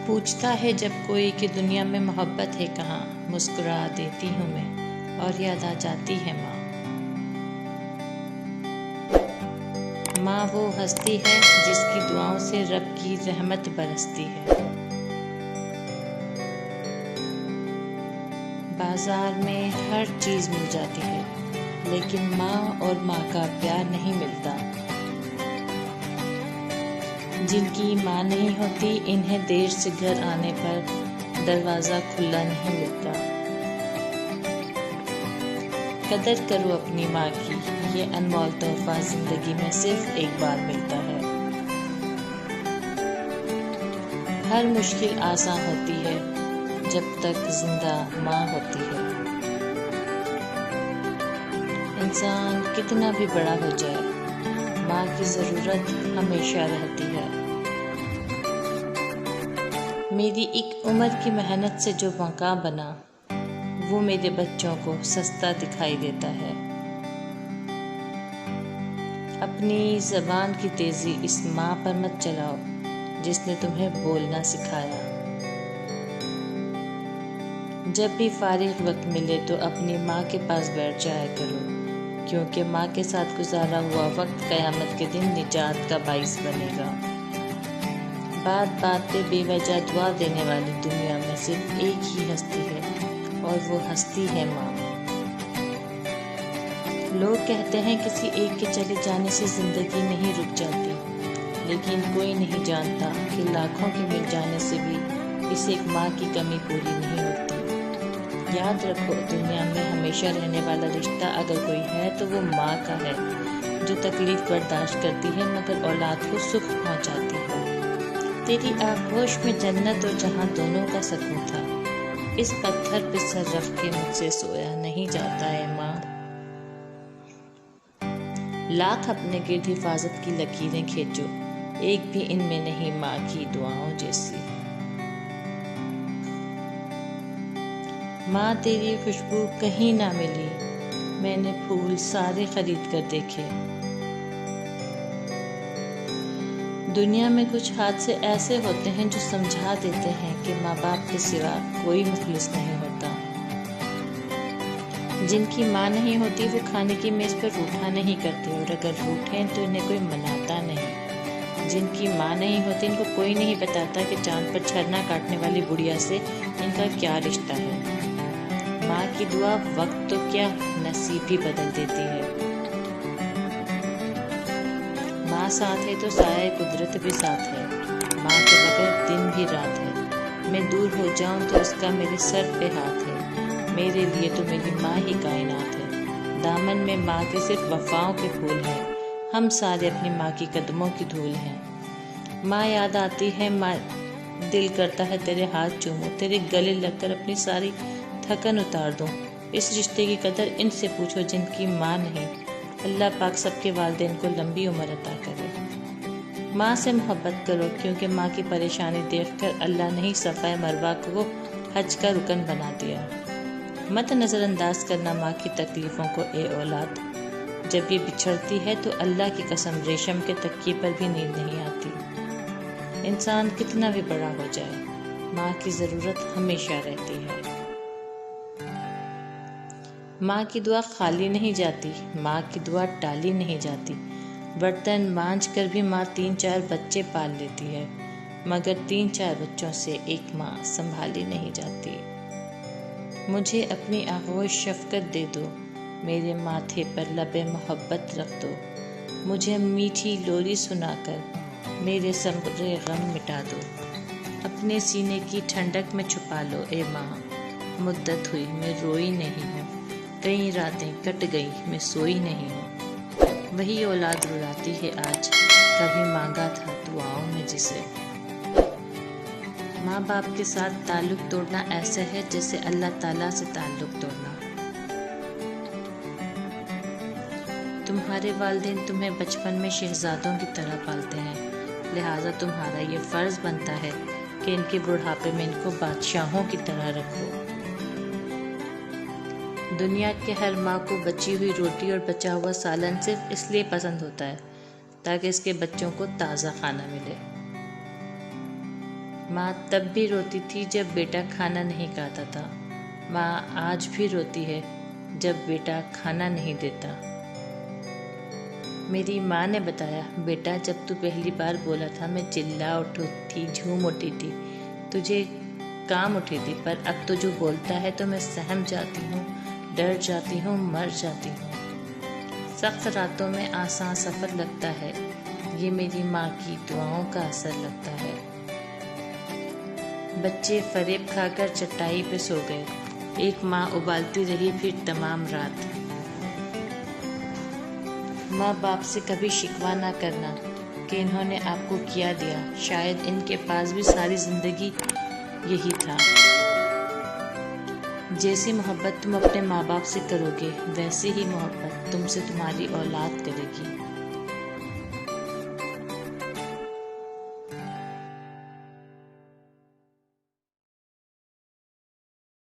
पूछता है जब कोई कि दुनिया में मोहब्बत है कहाँ, मुस्कुरा देती हूँ मैं और याद आ जाती है माँ। माँ वो हस्ती है जिसकी दुआओं से रब की रहमत बरसती है। बाजार में हर चीज़ मिल जाती है, लेकिन माँ और माँ का प्यार नहीं मिलता। जिनकी माँ नहीं होती, इन्हें देर से घर आने पर दरवाज़ा खुला नहीं मिलता। कदर करो अपनी माँ की, ये अनमोल तोहफा ज़िंदगी में सिर्फ एक बार मिलता है। हर मुश्किल आसान होती है जब तक जिंदा माँ होती है। इंसान कितना भी बड़ा हो जाए, माँ की ज़रूरत हमेशा रहती है। मेरी एक उम्र की मेहनत से जो मकाम बना, वो मेरे बच्चों को सस्ता दिखाई देता है। अपनी ज़बान की तेज़ी इस माँ पर मत चलाओ जिसने तुम्हें बोलना सिखाया। जब भी फारिग वक्त मिले तो अपनी माँ के पास बैठ जाया करो, क्योंकि माँ के साथ गुजारा हुआ वक्त क़यामत के दिन निजात का बाइस बनेगा। बात बात पे बेवजह दुआ देने वाली दुनिया में सिर्फ एक ही हस्ती है, और वो हस्ती है माँ। लोग कहते हैं किसी एक के चले जाने से ज़िंदगी नहीं रुक जाती, लेकिन कोई नहीं जानता कि लाखों के मिल जाने से भी इस एक माँ की कमी पूरी नहीं होती। याद रखो, दुनिया में हमेशा रहने वाला रिश्ता अगर कोई है तो वो माँ का है, जो तकलीफ बर्दाश्त करती है मगर औलाद को सुख पहुँचाती है। तेरी आगोश में जन्नत और जहाँ दोनों का सकून था। इस पत्थर पे सर रख के मुझसे सोया नहीं जाता है माँ। लाख अपने गिर्द हिफाजत की लकीरें खींचो, एक भी इनमें नहीं माँ की दुआओं जैसी। माँ तेरी खुशबू कहीं ना मिली, मैंने फूल सारे खरीद कर देखे। दुनिया में कुछ हादसे ऐसे होते हैं जो समझा देते हैं कि माँ बाप के सिवा कोई मुखलिस नहीं होता। जिनकी माँ नहीं होती वो खाने की मेज़ पर रूठा नहीं करते, और अगर रूठें तो इन्हें कोई मनाता नहीं। जिनकी माँ नहीं होती इनको कोई नहीं बताता कि चांद पर छरना काटने वाली बुढ़िया से इनका क्या रिश्ता है। माँ की दुआ वक्त तो क्या, नसीब भी बदल देती है। माँ साथ है तो साया कुदरत भी साथ है। माँ के बगैर दिन भी रात है। मैं दूर हो जाऊं तो उसका मेरे सर पे हाथ है। मेरे लिए तो मेरी माँ ही कायनात है। दामन में माँ के सिर्फ वफाओं के फूल हैं। हम सारे अपनी माँ की कदमों की धूल हैं। माँ याद आती है, माँ दिल करता है तेरे हाथ चूमूं, तेरे गले लगकर अपनी सारी थकन उतार दूं। इस रिश्ते की कदर इनसे पूछो जिनकी माँ नहीं। अल्लाह पाक सबके वालिदैन को लंबी उम्र अता करे। माँ से मोहब्बत करो, क्योंकि माँ की परेशानी देखकर अल्लाह ने ही सफ़ा मरवा को हज का रुकन बना दिया। मत नज़रअंदाज करना माँ की तकलीफ़ों को ए औलाद। जब ये बिछड़ती है तो अल्लाह की कसम रेशम के तकिए पर भी नींद नहीं आती। इंसान कितना भी बड़ा हो जाए, माँ की ज़रूरत हमेशा रहती है। माँ की दुआ खाली नहीं जाती, माँ की दुआ टाली नहीं जाती। बर्तन मांझ कर भी माँ 3-4 बच्चे पाल लेती है, मगर 3-4 बच्चों से एक माँ संभाली नहीं जाती। मुझे अपनी आगोश शफ़क़त दे दो, मेरे माथे पर लबे मोहब्बत रख दो। मुझे मीठी लोरी सुनाकर मेरे सबरे गम मिटा दो। अपने सीने की ठंडक में छुपा लो ए माँ। मुद्दत हुई मैं रोई नहीं हूँ, कई रातें कट गई मैं सोई नहीं हूँ। वही औलाद रुलाती है आज, कभी मांगा था दुआओं में जिसे। माँ बाप के साथ ताल्लुक़ तोड़ना ऐसा है जैसे अल्लाह ताला से ताल्लुक़ तोड़ना। तुम्हारे वालिदैन तुम्हें बचपन में शहजादों की तरह पालते हैं, लिहाजा तुम्हारा ये फ़र्ज़ बनता है कि इनके बुढ़ापे में इनको बादशाहों की तरह रखो। दुनिया के हर माँ को बची हुई रोटी और बचा हुआ सालन सिर्फ इसलिए पसंद होता है ताकि इसके बच्चों को ताज़ा खाना मिले। माँ तब भी रोती थी जब बेटा खाना नहीं खाता था। माँ आज भी रोती है जब बेटा खाना नहीं देता। मेरी माँ ने बताया, बेटा जब तू पहली बार बोला था मैं चिल्ला उठी थी, झूम उठी थी, तुझे काम उठी थी, पर अब तो जो बोलता है तो मैं सहम जाती हूँ, डर जाती हूँ, मर जाती हूँ। सख्त रातों में आसान सफ़र लगता है, ये मेरी माँ की दुआओं का असर लगता है। बच्चे फरेब खाकर चटाई पे सो गए, एक माँ उबालती रही फिर तमाम रात। माँ बाप से कभी शिकवा ना करना कि इन्होंने आपको क्या दिया, शायद इनके पास भी सारी ज़िंदगी यही था। जैसी मोहब्बत तुम अपने माँ बाप से करोगे, वैसे ही मोहब्बत तुमसे तुम्हारी औलाद करेगी।